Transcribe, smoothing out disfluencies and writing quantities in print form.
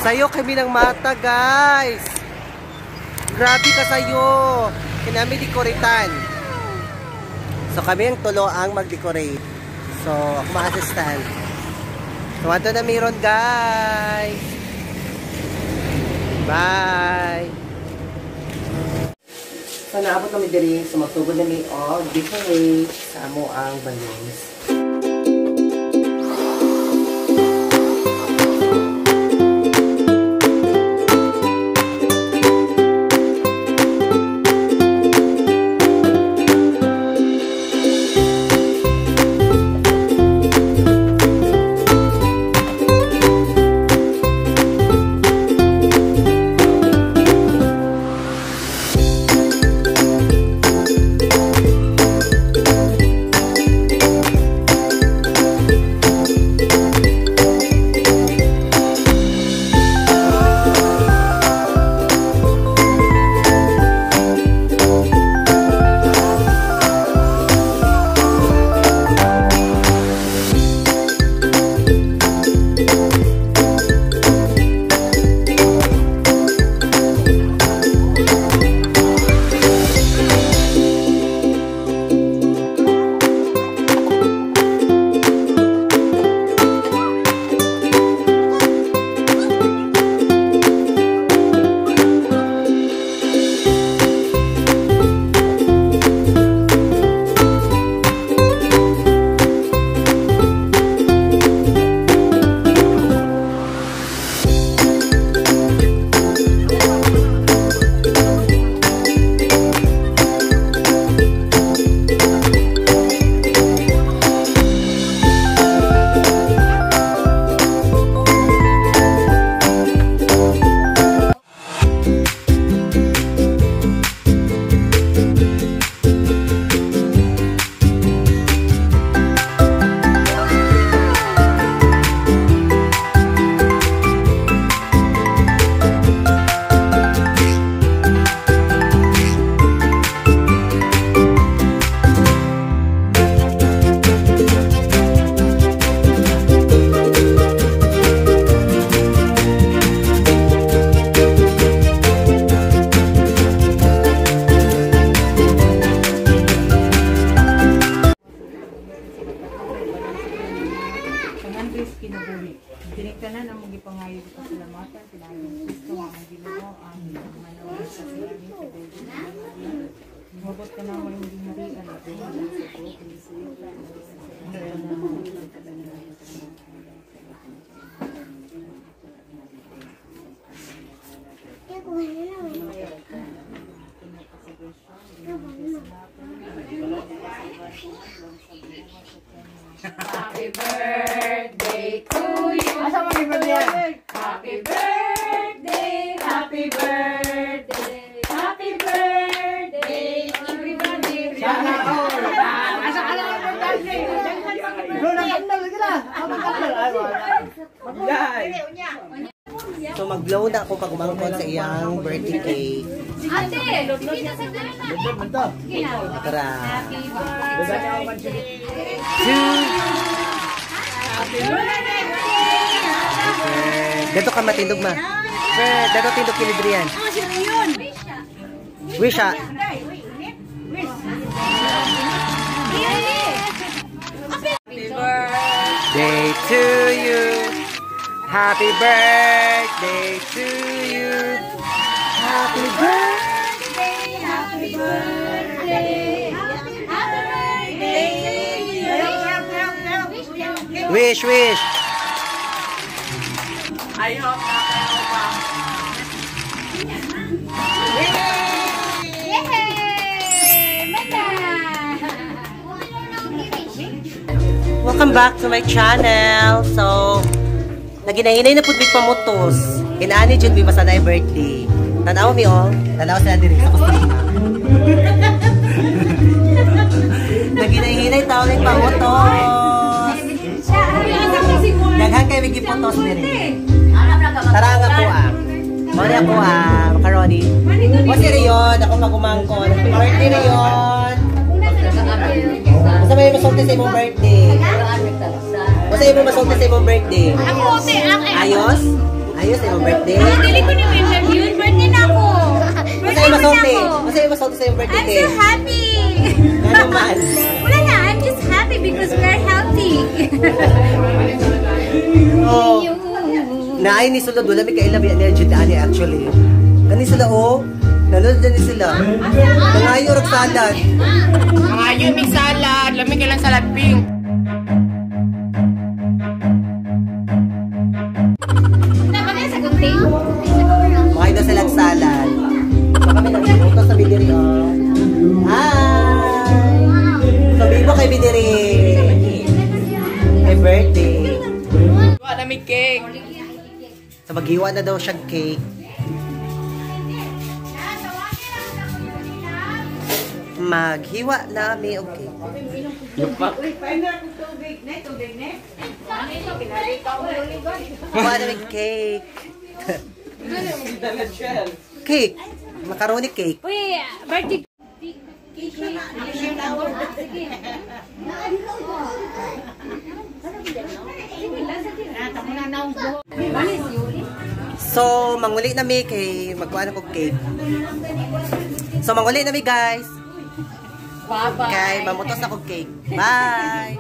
Sayo kami ng mata, guys. Grabe ka sayo. Kinami dekoritan. So kami ang tulo ang mag-decorate. So ako ma-assistant. So ato na meron, guys. Bye. So naabot kami diri. So magtugod na mi og decorate sa amo ang balloons. Dinikanan ang mga pangayo sa salamatan, pinaging gusto nga ang Ginoo ang manawa sa siyahin sa Biblia. Mabot ka na mo yung ginarian at yung mga sa Biblia. Happy birthday to you. Asa mo ni birthday? Happy birthday, happy birthday, happy birthday, everybody. Sana all. Asa ka lang birthday? So mag-blow na ako pag umangkot sa iyang birthday cake. Ate, kita sa dala. Tara. Happy birthday. Happy birthday. Dato ka matindog ma. Dato tindog kilidrian. Wish ha. Happy birthday to you. Happy birthday to you. Happy birthday. Happy birthday. Happy birthday. Wish, wish. I hope na kayo pa. Welcome back to my channel. So, naginahinay na po may pamutos. Inaani dyan may masanay birthday. Tanaw mi oh. Tanaw sila direct sa kusina. Naginahinay tao may pamutos. Daghan kayo may giputos direct. Tara nga po ah. Mori ako ah. Macaroni. Kasi riyon. Ako magumangkon. Birthday riyon. Basta may masulti sa imong birthday. Basta may masulti sa imong birthday. Ayos? Ayos, yung birthday. Dili ko ni interview. Birthday na ako. Masaya masote. Masaya masote sa yung birthday I'm cake. so happy. Ano man? Wala na. I'm just happy because we're healthy. Oh. Naay ni sulod. Wala may kailabi energy ani actually. Kani sila oh. Nalod din sila. Nangayo rog salad. Ngayon may salad. Lamig ka lang salad pink. Makain na silang salad. So kami nagpupunta sa Bidiri oh. Hi! Sabi mo kay Bidiri. Happy birthday. Wala may cake. So maghiwa na daw siyang cake. Maghiwa na may okay. Kuha na may cake. Cake. Macaroni cake. Uy, birthday. So, manguli na may kay magkuha na ko cake. So, manguli na may guys. Bye-bye. Kay mamutos ako cake. Bye!